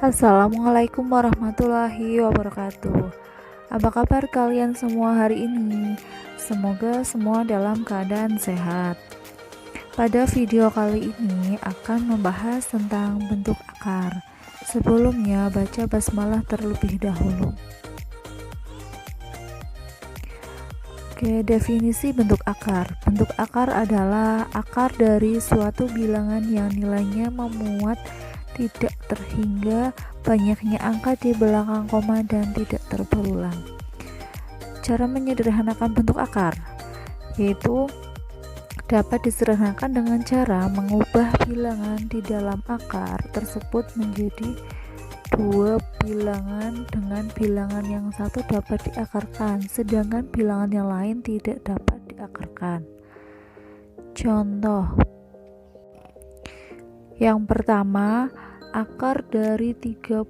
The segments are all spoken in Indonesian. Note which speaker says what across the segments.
Speaker 1: Assalamualaikum warahmatullahi wabarakatuh. Apa kabar kalian semua hari ini? Semoga semua dalam keadaan sehat. Pada video kali ini akan membahas tentang bentuk akar. Sebelumnya baca basmalah terlebih dahulu. Oke, definisi bentuk akar. Bentuk akar adalah akar dari suatu bilangan yang nilainya memuat tidak terhingga banyaknya angka di belakang koma dan tidak berulang. Cara menyederhanakan bentuk akar yaitu dapat disederhanakan dengan cara mengubah bilangan di dalam akar tersebut menjadi dua bilangan dengan bilangan yang satu dapat diakarkan sedangkan bilangan yang lain tidak dapat diakarkan. Contoh yang pertama, akar dari 32.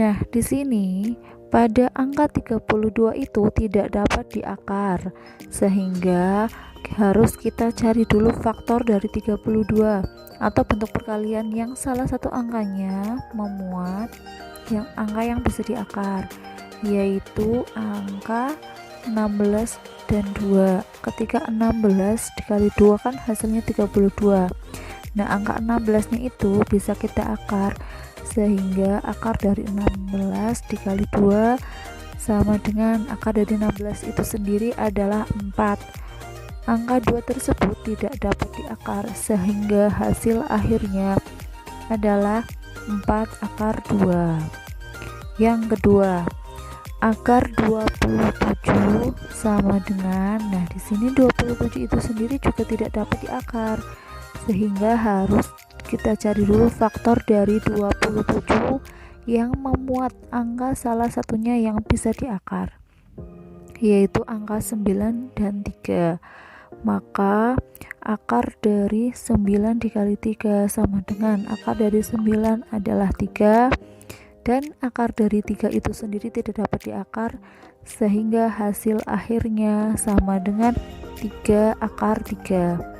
Speaker 1: Nah, di sini pada angka 32 itu tidak dapat diakar, sehingga harus kita cari dulu faktor dari 32 atau bentuk perkalian yang salah satu angkanya memuat angka yang bisa diakar, yaitu angka 16 dan 2. Ketika 16 dikali 2 kan hasilnya 32. Nah, angka 16 nya itu bisa kita akar, sehingga akar dari 16 dikali 2 sama dengan akar dari 16 itu sendiri adalah 4. Angka 2 tersebut tidak dapat diakar, sehingga hasil akhirnya adalah 4 akar 2. Yang kedua, akar 27 sama dengan, nah di sini 27 itu sendiri juga tidak dapat diakar, sehingga harus kita cari dulu faktor dari 27 yang memuat angka salah satunya yang bisa diakar, yaitu angka 9 dan 3. Maka akar dari 9 dikali 3 sama dengan akar dari 9 adalah 3, dan akar dari 3 itu sendiri tidak dapat diakar, sehingga hasil akhirnya sama dengan 3 akar 3.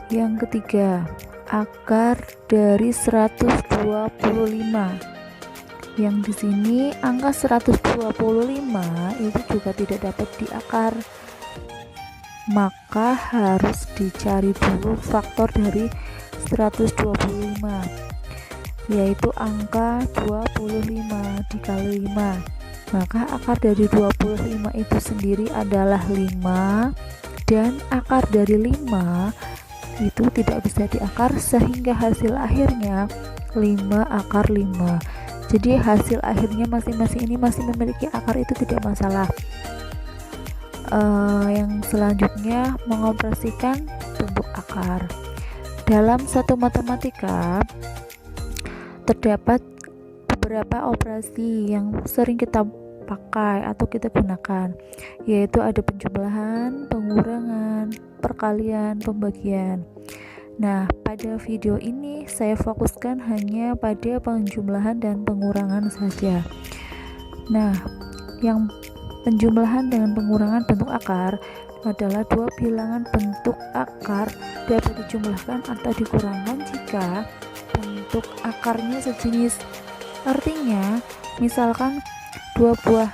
Speaker 1: Yang ketiga, akar dari 125. Yang di sini angka 125 itu juga tidak dapat diakar, maka harus dicari dulu faktor dari 125, yaitu angka 25 dikali 5. Maka akar dari 25 itu sendiri adalah 5, dan akar dari 5 itu tidak bisa diakar, sehingga hasil akhirnya 5 akar 5. Jadi hasil akhirnya masing-masing ini masih memiliki akar, itu tidak masalah. Yang selanjutnya, mengoperasikan bentuk akar. Dalam satu matematika terdapat beberapa operasi yang sering kita pakai atau kita gunakan, yaitu ada penjumlahan, pengurangan, perkalian, pembagian. Nah, pada video ini saya fokuskan hanya pada penjumlahan dan pengurangan saja. Nah, yang penjumlahan dengan pengurangan bentuk akar adalah dua bilangan bentuk akar dapat dijumlahkan atau dikurangkan jika bentuk akarnya sejenis. Artinya, misalkan dua buah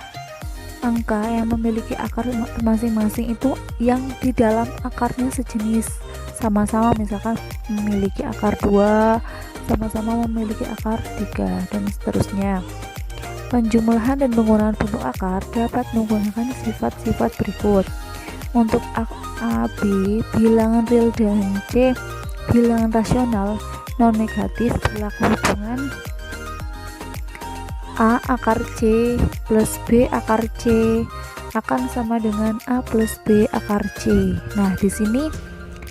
Speaker 1: angka yang memiliki akar masing-masing itu yang di dalam akarnya sejenis, sama-sama misalkan memiliki akar 2, sama-sama memiliki akar 3, dan seterusnya. Penjumlahan dan pengurangan bentuk akar dapat menggunakan sifat-sifat berikut. Untuk A, B, bilangan real, dan C, bilangan rasional non negatif, berlaku hubungan A akar C plus B akar C akan sama dengan A plus B akar C. Nah, di sini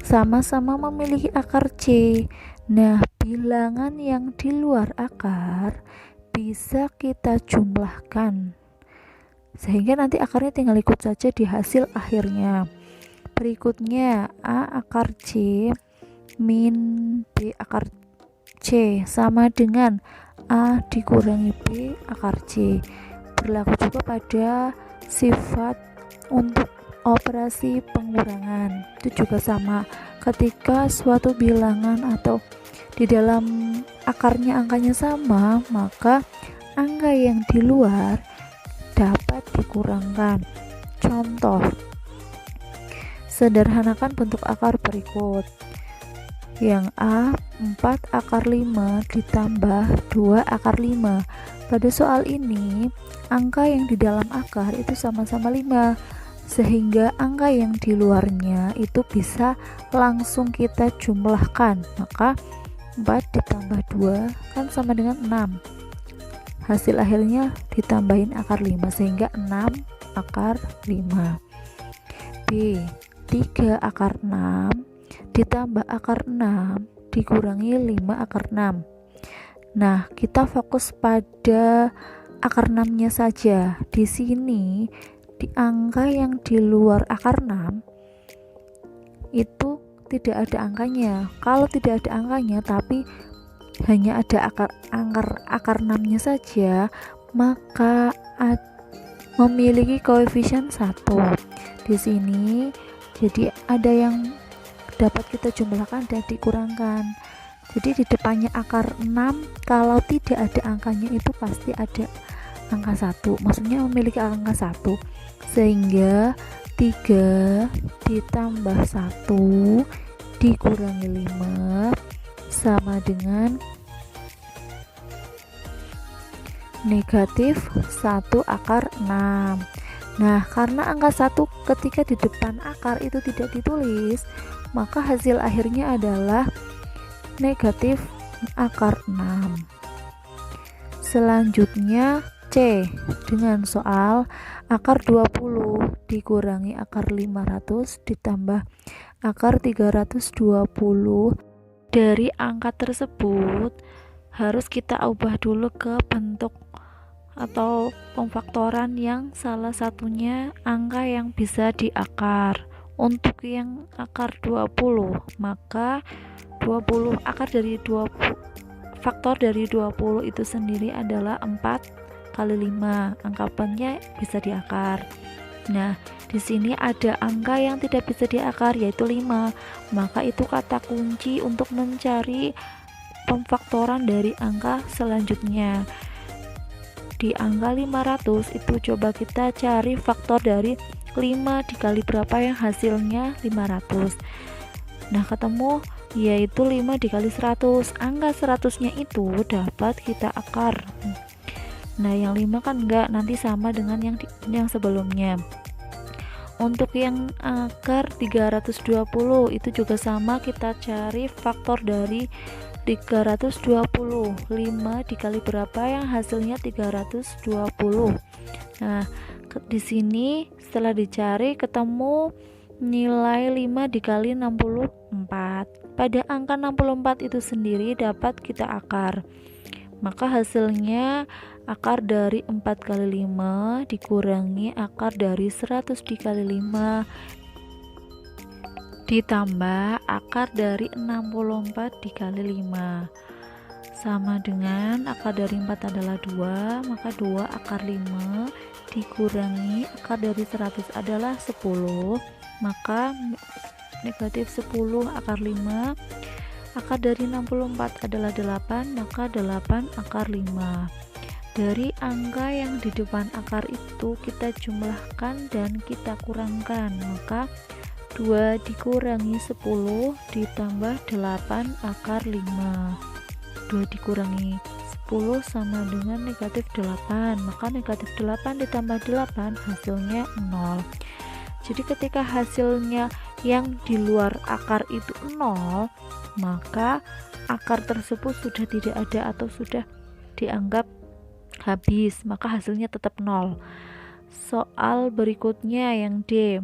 Speaker 1: sama-sama memiliki akar C. Nah, bilangan yang di luar akar bisa kita jumlahkan, sehingga nanti akarnya tinggal ikut saja di hasil akhirnya. Berikutnya, A akar C min B akar C sama dengan A dikurangi B akar C. Berlaku juga pada sifat untuk operasi pengurangan. Itu juga sama, ketika suatu bilangan atau di dalam akarnya angkanya sama, maka angka yang di luar dapat dikurangkan. Contoh, sederhanakan bentuk akar berikut. Yang A, 4 akar 5 ditambah 2 akar 5. Pada soal ini, angka yang di dalam akar itu sama-sama 5, sehingga angka yang di luarnya itu bisa langsung kita jumlahkan. Maka 4 ditambah 2 kan sama dengan 6. Hasil akhirnya ditambahin akar 5, sehingga 6 akar 5. B, 3 akar 6 ditambah akar 6 dikurangi 5 akar 6. Nah, kita fokus pada akar 6-nya saja. Di sini di angka yang di luar akar 6 itu tidak ada angkanya. Kalau tidak ada angkanya tapi hanya ada akar 6-nya saja, maka memiliki koefisien 1. Di sini jadi ada yang dapat kita jumlahkan dan dikurangkan. Jadi di depannya akar 6 kalau tidak ada angkanya itu pasti ada angka 1, maksudnya memiliki angka 1, sehingga 3 ditambah 1 dikurangi 5 sama dengan negatif 1 akar 6. Nah, karena angka 1 ketika di depan akar itu tidak ditulis, maka hasil akhirnya adalah negatif akar 6. Selanjutnya C, dengan soal akar 20 dikurangi akar 500 ditambah akar 320. Dari angka tersebut harus kita ubah dulu ke bentuk atau pemfaktoran yang salah satunya angka yang bisa diakar. Untuk yang akar 20, maka 20 akar dari 20 faktor dari 20 itu sendiri adalah 4 kali 5. Anggapannya bisa diakar. Nah, di sini ada angka yang tidak bisa diakar yaitu 5. Maka itu kata kunci untuk mencari pemfaktoran dari angka selanjutnya. Di angka 500 itu coba kita cari faktor dari 5 dikali berapa yang hasilnya 500. Nah, ketemu yaitu 5 dikali 100. Angka 100-nya itu dapat kita akar. Nah, yang 5 kan enggak, nanti sama dengan yang sebelumnya. Untuk yang akar 320 itu juga sama, kita cari faktor dari 320. 5 dikali berapa yang hasilnya 320. Nah, di sini setelah dicari ketemu nilai 5 dikali 64. Pada angka 64 itu sendiri dapat kita akar. Maka hasilnya akar dari 4 kali 5 dikurangi akar dari 100 dikali 5 ditambah akar dari 64 dikali 5 sama dengan akar dari 4 adalah 2, maka 2 akar 5 dikurangi akar dari 100 adalah 10, maka negatif 10 akar 5. Akar dari 64 adalah 8, maka 8 akar 5. Dari angka yang di depan akar itu kita jumlahkan dan kita kurangkan, maka 2 dikurangi 10 ditambah 8 akar 5. 2 dikurangi 10 sama dengan negatif 8, maka negatif 8 ditambah 8 hasilnya 0. Jadi ketika hasilnya yang di luar akar itu 0, maka akar tersebut sudah tidak ada atau sudah dianggap habis, maka hasilnya tetap 0. Soal berikutnya yang D,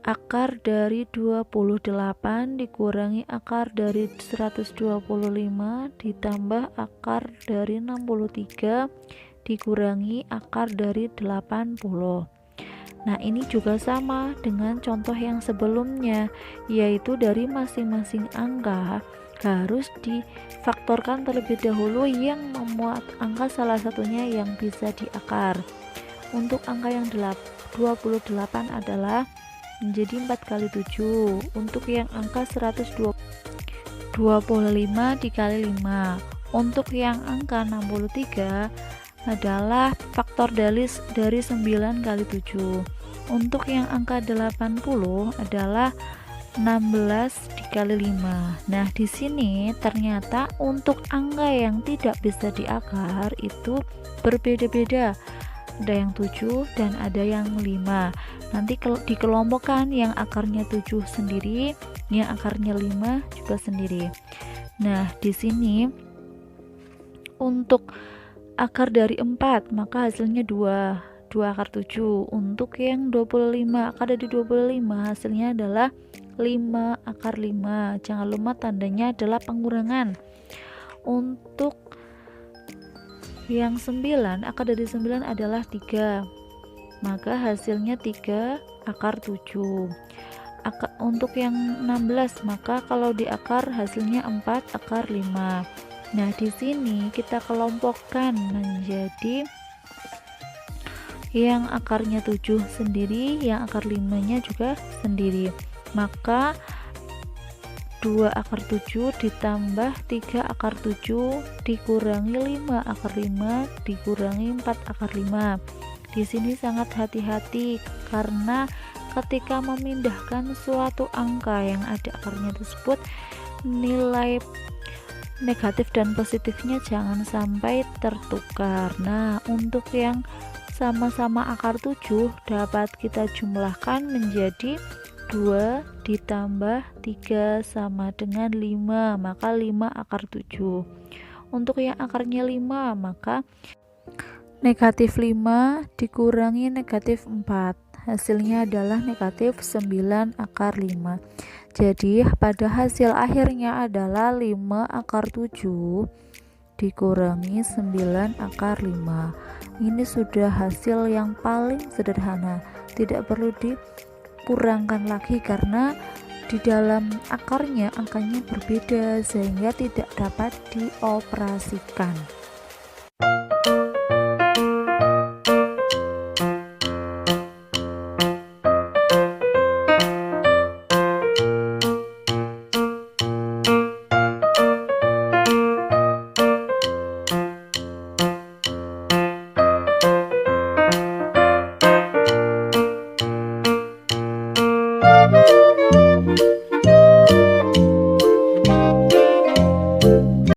Speaker 1: akar dari 28 dikurangi akar dari 125 ditambah akar dari 63 dikurangi akar dari 80. Nah, ini juga sama dengan contoh yang sebelumnya, yaitu dari masing-masing angka harus difaktorkan terlebih dahulu yang memuat angka salah satunya yang bisa diakar. Untuk angka yang 28 adalah menjadi 4 kali 7. Untuk yang angka 120 25 dikali 5. Untuk yang angka 63 adalah faktor dari 9 kali 7. Untuk yang angka 80 adalah 16 dikali 5. Nah, di sini ternyata untuk angka yang tidak bisa diakar itu berbeda-beda. Ada yang 7 dan ada yang 5. Nanti dikelompokkan, yang akarnya 7 sendiri, yang akarnya 5 juga sendiri. Nah, di sini untuk akar dari 4 maka hasilnya 2 akar 7. Untuk yang 25, akar dari 25 hasilnya adalah 5 akar 5. Jangan lupa tandanya adalah pengurangan. Untuk yang 9, akar dari 9 adalah 3, maka hasilnya 3 akar 7. Untuk yang 16, maka kalau diakar hasilnya 4 akar 5. Nah, di sini kita kelompokkan menjadi yang akarnya 7 sendiri, yang akar 5-nya juga sendiri. Maka 2 akar 7 ditambah 3 akar 7 dikurangi 5 akar 5 dikurangi 4 akar 5. Di sini sangat hati-hati karena ketika memindahkan suatu angka yang ada akarnya tersebut, nilai negatif dan positifnya jangan sampai tertukar. Nah, untuk yang sama-sama akar 7 dapat kita jumlahkan menjadi 2 ditambah 3 sama dengan 5, maka 5 akar 7. Untuk yang akarnya 5, maka negatif 5 dikurangi negatif 4, hasilnya adalah negatif 9 akar 5. Jadi pada hasil akhirnya adalah 5 akar 7 dikurangi 9 akar 5. Ini sudah hasil yang paling sederhana, tidak perlu dikurangkan lagi karena di dalam akarnya angkanya berbeda sehingga tidak dapat dioperasikan.